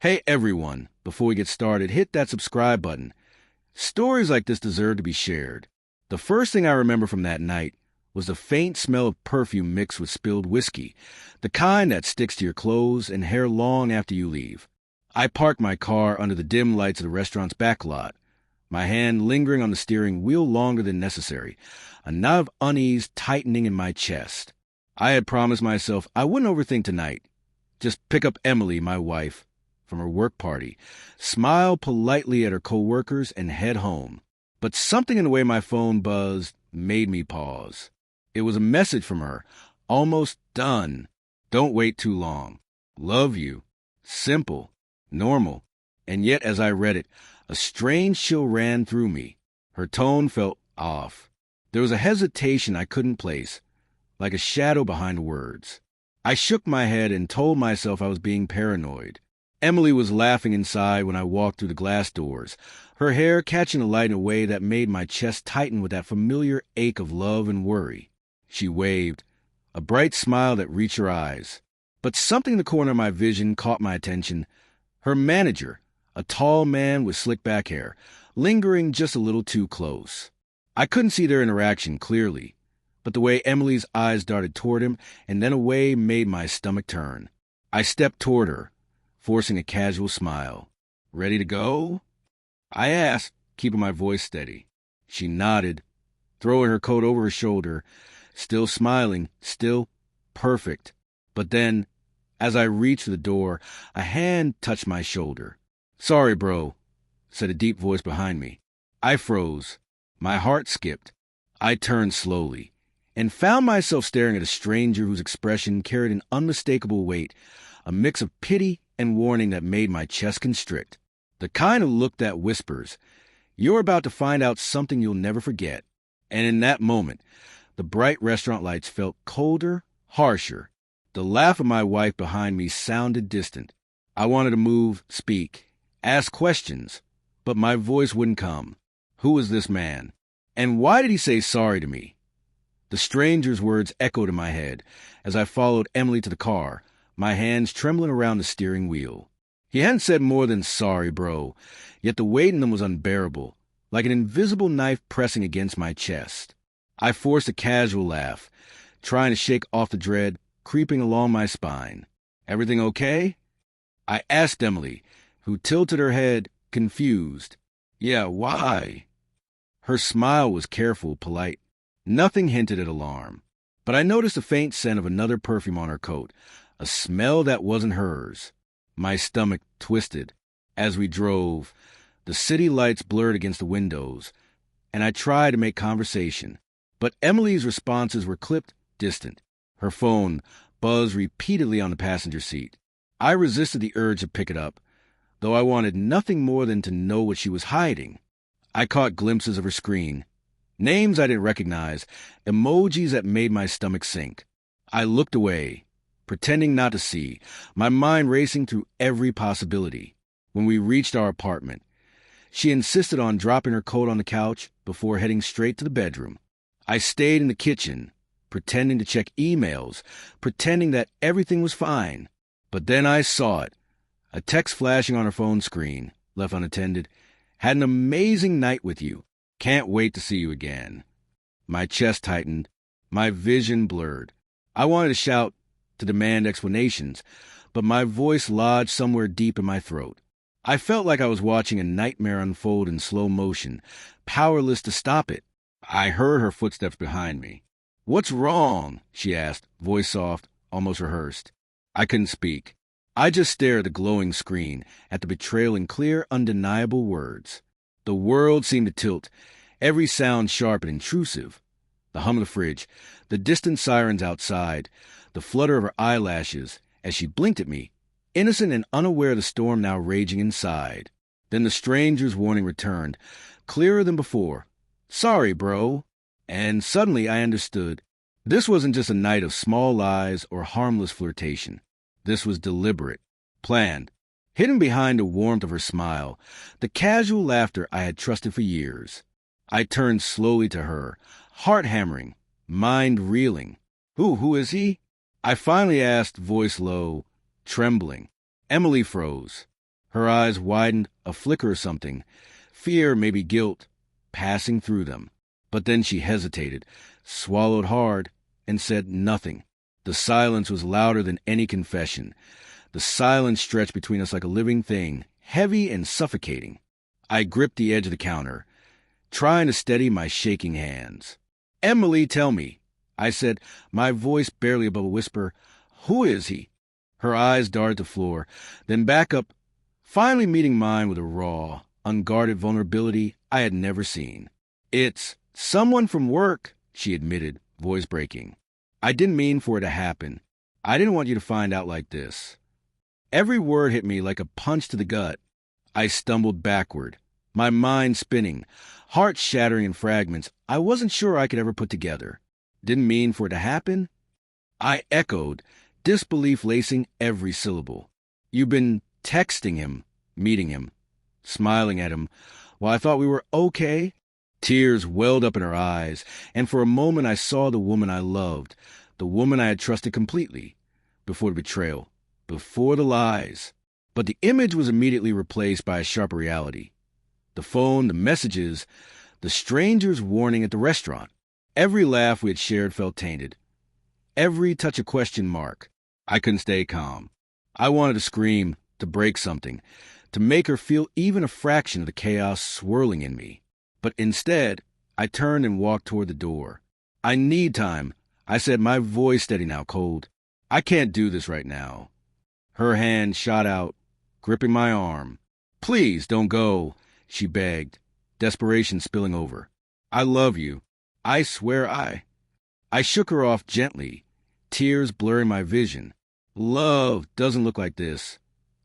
Hey everyone, before we get started, hit that subscribe button. Stories like this deserve to be shared. The first thing I remember from that night was the faint smell of perfume mixed with spilled whiskey, the kind that sticks to your clothes and hair long after you leave. I parked my car under the dim lights of the restaurant's back lot, my hand lingering on the steering wheel longer than necessary, a knot of unease tightening in my chest. I had promised myself I wouldn't overthink tonight. Just pick up Emily, my wife, from her work party, smile politely at her coworkers, and head home. But something in the way my phone buzzed made me pause. It was a message from her. Almost done. Don't wait too long. Love you. Simple. Normal. And yet, as I read it, a strange chill ran through me. Her tone felt off. There was a hesitation I couldn't place, like a shadow behind the words. I shook my head and told myself I was being paranoid. Emily was laughing inside when I walked through the glass doors, her hair catching the light in a way that made my chest tighten with that familiar ache of love and worry. She waved, a bright smile that reached her eyes. But something in the corner of my vision caught my attention. Her manager, a tall man with slick back hair, lingering just a little too close. I couldn't see their interaction clearly, but the way Emily's eyes darted toward him and then away made my stomach turn. I stepped toward her, forcing a casual smile. Ready to go? I asked, keeping my voice steady. She nodded, throwing her coat over her shoulder, still smiling, still perfect. But then, as I reached for the door, a hand touched my shoulder. Sorry, bro, said a deep voice behind me. I froze. My heart skipped. I turned slowly and found myself staring at a stranger whose expression carried an unmistakable weight, a mix of pity and warning that made my chest constrict. The kind of look that whispers, you're about to find out something you'll never forget. And in that moment, the bright restaurant lights felt colder, harsher. The laugh of my wife behind me sounded distant. I wanted to move, speak, ask questions, but my voice wouldn't come. Who was this man? And why did he say sorry to me? The stranger's words echoed in my head as I followed Emily to the car, my hands trembling around the steering wheel. He hadn't said more than sorry, bro, yet the weight in them was unbearable, like an invisible knife pressing against my chest. I forced a casual laugh, trying to shake off the dread creeping along my spine. Everything okay? I asked Emily, who tilted her head, confused. Yeah, why? Her smile was careful, polite. Nothing hinted at alarm. But I noticed a faint scent of another perfume on her coat, a smell that wasn't hers. My stomach twisted. As we drove, the city lights blurred against the windows, and I tried to make conversation. But Emily's responses were clipped, distant. Her phone buzzed repeatedly on the passenger seat. I resisted the urge to pick it up, though I wanted nothing more than to know what she was hiding. I caught glimpses of her screen. Names I didn't recognize, emojis that made my stomach sink. I looked away, pretending not to see, my mind racing through every possibility. When we reached our apartment, she insisted on dropping her coat on the couch before heading straight to the bedroom. I stayed in the kitchen, pretending to check emails, pretending that everything was fine. But then I saw it. A text flashing on her phone screen, left unattended. Had an amazing night with you. Can't wait to see you again. My chest tightened. My vision blurred. I wanted to shout, to demand explanations, but my voice lodged somewhere deep in my throat. I felt like I was watching a nightmare unfold in slow motion, powerless to stop it. I heard her footsteps behind me. What's wrong? She asked, voice soft, almost rehearsed. I couldn't speak. I just stared at the glowing screen, at the betrayal in clear, undeniable words. The world seemed to tilt, every sound sharp and intrusive. The hum of the fridge, the distant sirens outside, the flutter of her eyelashes as she blinked at me, innocent and unaware of the storm now raging inside. Then the stranger's warning returned, clearer than before. Sorry, bro. And suddenly I understood. This wasn't just a night of small lies or harmless flirtation. This was deliberate, planned, hidden behind the warmth of her smile, the casual laughter I had trusted for years. I turned slowly to her, heart hammering, mind reeling. Who is he? I finally asked, voice low, trembling. Emily froze. Her eyes widened, a flicker or something. Fear, maybe guilt, passing through them. But then she hesitated, swallowed hard, and said nothing. The silence was louder than any confession. The silence stretched between us like a living thing, heavy and suffocating. I gripped the edge of the counter, trying to steady my shaking hands. "Emily, tell me," I said, my voice barely above a whisper. "Who is he?" Her eyes darted to the floor, then back up, finally meeting mine with a raw, unguarded vulnerability I had never seen. "It's someone from work," she admitted, voice breaking. "I didn't mean for it to happen. I didn't want you to find out like this." Every word hit me like a punch to the gut. I stumbled backward, my mind spinning, heart shattering in fragments I wasn't sure I could ever put together. Didn't mean for it to happen? I echoed, disbelief lacing every syllable. "You've been texting him, meeting him, smiling at him, while I thought we were okay?" Tears welled up in her eyes, and for a moment I saw the woman I loved, the woman I had trusted completely, before the betrayal, before the lies. But the image was immediately replaced by a sharper reality. The phone, the messages, the stranger's warning at the restaurant. Every laugh we had shared felt tainted. Every touch a question mark. I couldn't stay calm. I wanted to scream, to break something, to make her feel even a fraction of the chaos swirling in me. But instead, I turned and walked toward the door. "I need time," I said, my voice steady now, cold. "I can't do this right now." Her hand shot out, gripping my arm. "Please, don't go," she begged, desperation spilling over. "I love you. I swear I shook her off gently, tears blurring my vision. "Love doesn't look like this,"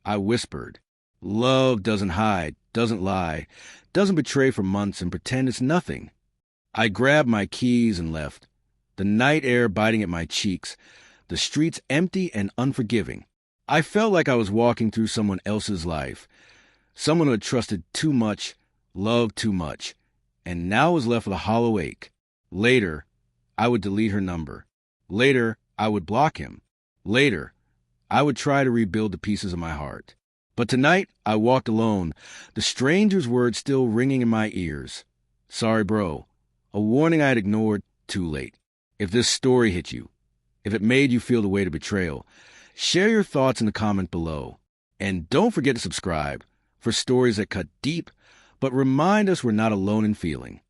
I whispered. "Love doesn't hide, doesn't lie, doesn't betray for months and pretend it's nothing." I grabbed my keys and left, the night air biting at my cheeks, the streets empty and unforgiving. I felt like I was walking through someone else's life, someone who had trusted too much, loved too much, and now was left with a hollow ache. Later, I would delete her number. Later, I would block him. Later, I would try to rebuild the pieces of my heart. But tonight, I walked alone, the stranger's words still ringing in my ears. "Sorry, bro." A warning I had ignored too late. If this story hit you, if it made you feel the weight of betrayal, share your thoughts in the comment below. And don't forget to subscribe for stories that cut deep, but remind us we're not alone in feeling.